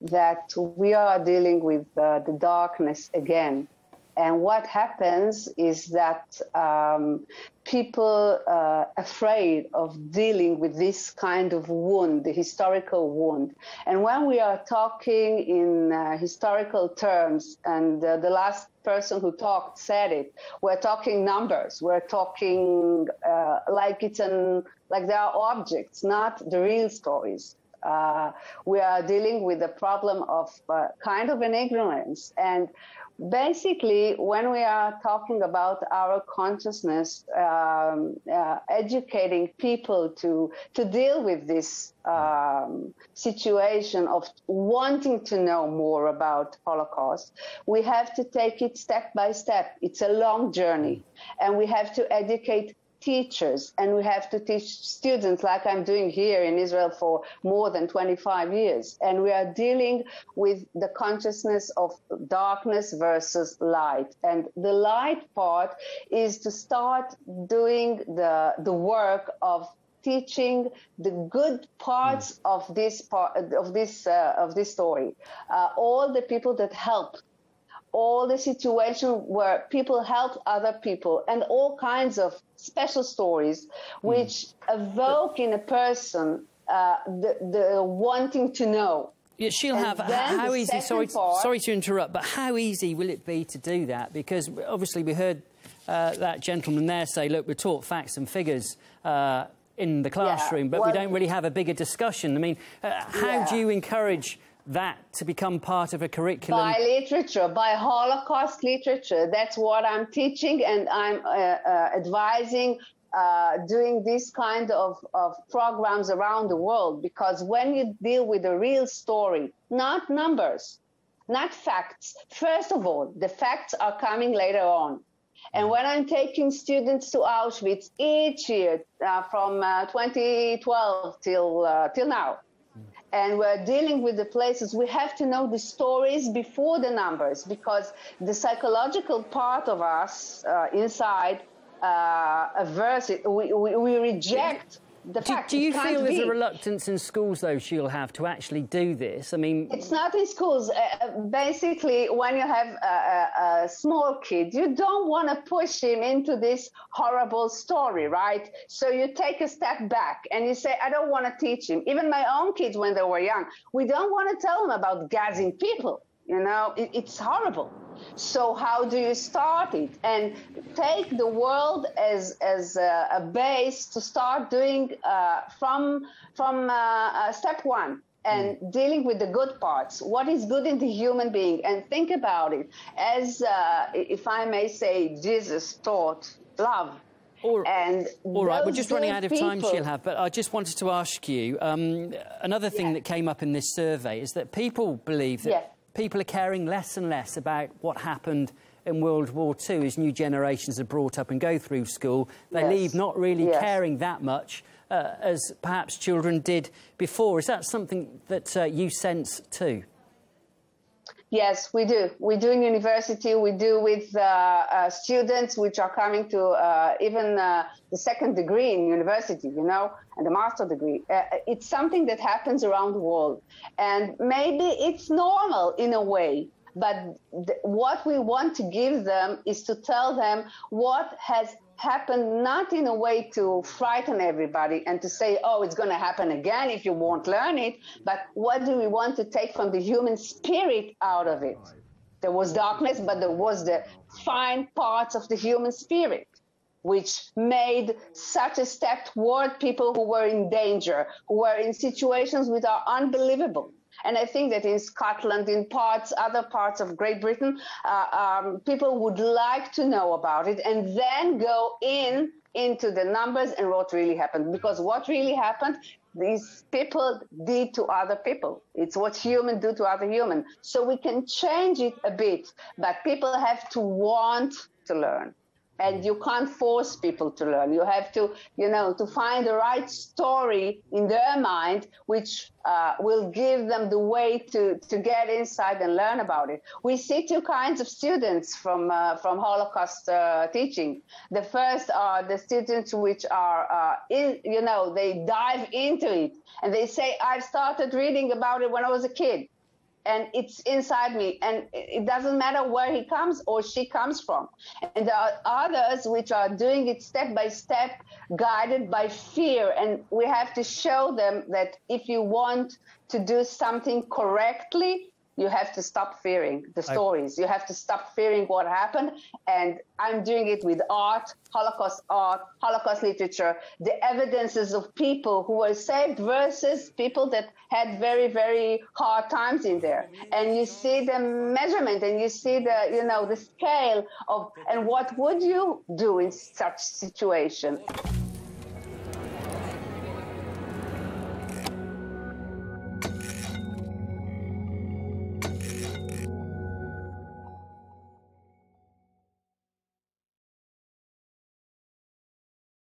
that we are dealing with the darkness again. And what happens is that people are afraid of dealing with this kind of wound, the historical wound. And when we are talking in historical terms, and the last person who talked said it, we're talking numbers. We're talking like they are objects, not the real stories. We are dealing with the problem of kind of an ignorance. And basically, when we are talking about our consciousness, educating people to deal with this situation of wanting to know more about Holocaust, we have to take it step by step. It's a long journey, and we have to educate teachers, and we have to teach students, like I'm doing here in Israel for more than 25 years. And we are dealing with the consciousness of darkness versus light. And the light part is to start doing the work of teaching the good parts of this story. All the people that help, all the situations where people help other people, and all kinds of special stories which evoke in a person the wanting to know. Yeah, she'll have. How easy? Sorry to interrupt, but how easy will it be to do that? Because obviously we heard that gentleman there say, "Look, we're taught facts and figures in the classroom, but we don't really have a bigger discussion." I mean, how do you encourage that to become part of a curriculum? By literature, by Holocaust literature. That's what I'm teaching, and I'm advising doing this kind of programs around the world, because when you deal with a real story, not numbers, not facts, first of all, the facts are coming later on. And when I'm taking students to Auschwitz each year from 2012 till now, and we're dealing with the places, we have to know the stories before the numbers, because the psychological part of us inside averse it. We reject the fact. Do you feel there's a reluctance in schools, though, she'll have to actually do this? I mean, it's not in schools. Basically, when you have a small kid, you don't want to push him into this horrible story, right? So you take a step back and you say, I don't want to teach him. Even my own kids, when they were young, we don't want to tell them about gassing people. You know, it's horrible. So how do you start it? And take the world as a base to start doing from step one, and dealing with the good parts. What is good in the human being? And think about it. As, if I may say, Jesus taught love. All right, we're just running out of time, she'll have, but I just wanted to ask you, another thing that came up in this survey is that people believe that people are caring less and less about what happened in World War II as new generations are brought up and go through school. They leave not really caring that much as perhaps children did before. Is that something that you sense too? Yes, we do. We do in university. We do with students which are coming to even the second degree in university, you know, and the master degree. It's something that happens around the world. And maybe it's normal in a way, but what we want to give them is to tell them what has happened, not in a way to frighten everybody and to say, oh, it's going to happen again if you won't learn it, but what do we want to take from the human spirit out of it? There was darkness, but there was the fine parts of the human spirit, which made such a step toward people who were in danger, who were in situations which are unbelievable. And I think that in Scotland, in other parts of Great Britain, people would like to know about it and then go into the numbers and what really happened. Because what really happened, these people did to other people. It's what humans do to other humans. So we can change it a bit, but people have to want to learn. And you can't force people to learn. You have to, you know, to find the right story in their mind, which will give them the way to get inside and learn about it. We see two kinds of students from Holocaust teaching. The first are the students which are, you know, they dive into it. And they say, I've started reading about it when I was a kid. and it's inside me, and it doesn't matter where he comes or she comes from. And there are others which are doing it step by step, guided by fear, and we have to show them that if you want to do something correctly, you have to stop fearing the stories. You have to stop fearing what happened. And I'm doing it with art, Holocaust literature, the evidences of people who were saved versus people that had very, very hard times in there. And you see the measurement, and you see the, you know, the scale of, and what would you do in such situation?